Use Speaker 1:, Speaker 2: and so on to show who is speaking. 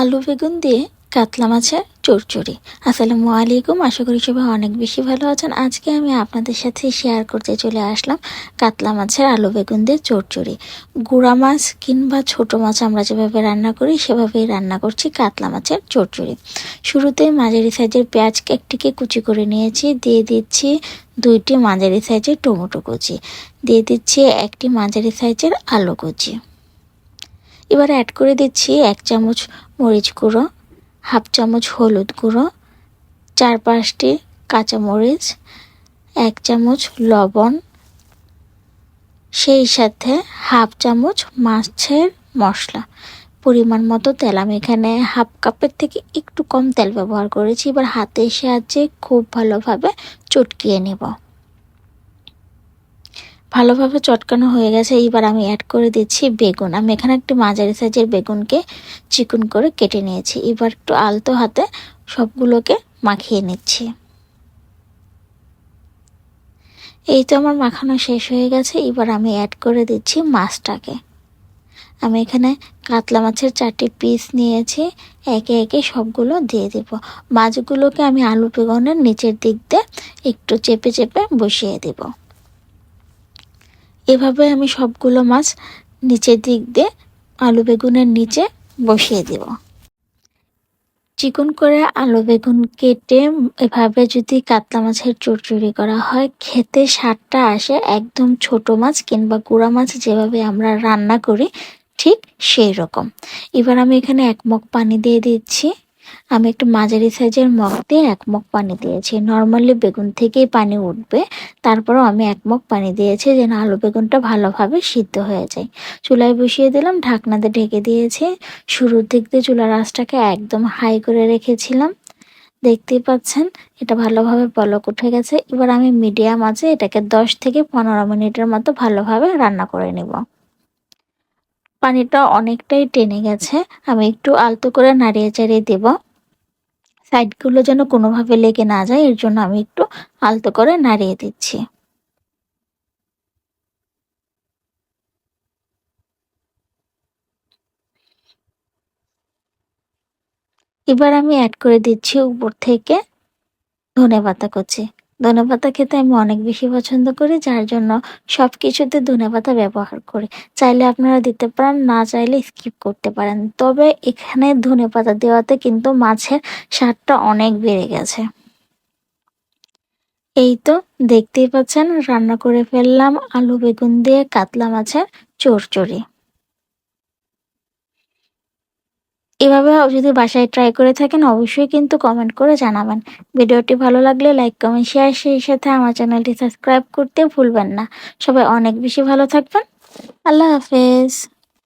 Speaker 1: আলু বেগুন দিয়ে কাতলা মাছের চচ্চড়ি। আসসালামু আলাইকুম, আশা করি সবাই অনেক বেশি ভালো আছেন। আজকে আমি আপনাদের সাথে শেয়ার করতে চলে আসলাম কাতলা মাছের আলু বেগুন দিয়ে চচ্চড়ি। গুঁড়া মাছ কিংবা ছোট মাছ আমরা যেভাবে রান্না করি সেভাবেই রান্না করছি কাতলা মাছের চচ্চড়ি। শুরুতেই মাঝারি সাইজের পেঁয়াজ একটিকে কুচি করে নিয়েছি, দিয়ে দিচ্ছি 2টি মাঝারি সাইজের টমেটো কুচি, দিয়ে দিচ্ছি 1টি মাঝারি সাইজের আলু কুচি। এবার অ্যাড করে দিচ্ছি 1 চামচ মরিচ গুঁড়ো, হাফ চামচ হলুদ গুঁড়ো, 4-5টি কাঁচামরিচ, 1 চামচ লবণ, সেই সাথে হাফ চামচ মাছের মশলা, পরিমাণ মতো তেল। আমি এখানে হাফ কাপের থেকে একটু কম তেল ব্যবহার করেছি। এবার হাতের সাহায্যে খুব ভালোভাবে চটকিয়ে নেব। ভালোভাবে চটকানো হয়ে গেছে। এবার আমি অ্যাড করে দিচ্ছি বেগুন। আমি এখানে একটি মাঝারি সাইজের বেগুনকে চিকন করে কেটে নিয়েছি। এবার একটু আলতো হাতে সবগুলোকে মাখিয়ে নিচ্ছি। এই তো আমার মাখানো শেষ হয়ে গেছে। এবার আমি অ্যাড করে দিচ্ছি মাছটাকে। আমি এখানে কাতলা মাছের 4টি পিস নিয়েছি, একে একে সবগুলো দিয়ে দেব। মাছগুলোকে আমি আলু বেগুনের নিচের দিক দিয়ে একটু চেপে চেপে বসিয়ে দেব। এভাবে আমি সবগুলো মাছ নিচের দিক দিয়ে আলু বেগুনের নিচে বসিয়ে দেব। চিকন করে আলু বেগুন কেটে এভাবে যদি কাতলা মাছের চচ্চড়ি করা হয়, খেতে স্বাদটা আসে একদম ছোট মাছ কিংবা গুঁড়া মাছ যেভাবে আমরা রান্না করি ঠিক সেই রকম। এবার আমি এখানে 1 মগ পানি দিয়ে দিচ্ছি। আমি একটু মাঝারি সাইজের মগ দিয়ে 1 মগ পানি দিয়েছি। নর্মালি বেগুন থেকেই পানি উঠবে, তারপরেও আমি 1 মগ পানি দিয়েছি যেন আলু বেগুনটা ভালোভাবে সিদ্ধ হয়ে যায়। চুলায় বসিয়ে দিলাম, ঢাকনা দিয়ে ঢেকে দিয়েছি। শুরুর দিক দিয়ে চুলার আঁচটাকে একদম হাই করে রেখেছিলাম। দেখতেই পাচ্ছেন এটা ভালোভাবে বলক উঠে গেছে। এবার আমি মিডিয়াম আঁচে এটাকে 10 থেকে 15 মিনিটের মতো ভালোভাবে রান্না করে নেব। পানিটা অনেকটাই টেনে গেছে। আমি একটু আলতো করে নাড়িয়ে চাড়িয়ে দেব, সাইডগুলো যেন কোনোভাবে লেগে না যায়, এর জন্য আমি একটু আলতো করে নাড়িয়ে দিচ্ছি। এবার আমি অ্যাড করে দিচ্ছি উপর থেকে ধনেপাতা কুচি। ধনেপাতা খেতে আমি অনেক বেশি পছন্দ করি, যার জন্য সবকিছুতে ধনেপাতা ব্যবহার করি। চাইলে আপনারা দিতে পারেন, না চাইলে স্কিপ করতে পারেন। তবে এখানে ধনেপাতা দেওয়াতে কিন্তু মাছের স্বাদটা অনেক বেড়ে গেছে। এই তো দেখতেই পাচ্ছেন রান্না করে ফেললাম আলু বেগুন দিয়ে কাতলা মাছের চচ্চড়ি। এভাবে যদি বাসায় ট্রাই করে থাকেন অবশ্যই কিন্তু কমেন্ট করে জানাবেন। ভিডিওটি ভালো লাগলে লাইক, কমেন্ট, শেয়ার, সেই সাথে আমার চ্যানেলটি সাবস্ক্রাইব করতে ভুলবেন না। সবাই অনেক বেশি ভালো থাকবেন। আল্লাহ হাফেজ।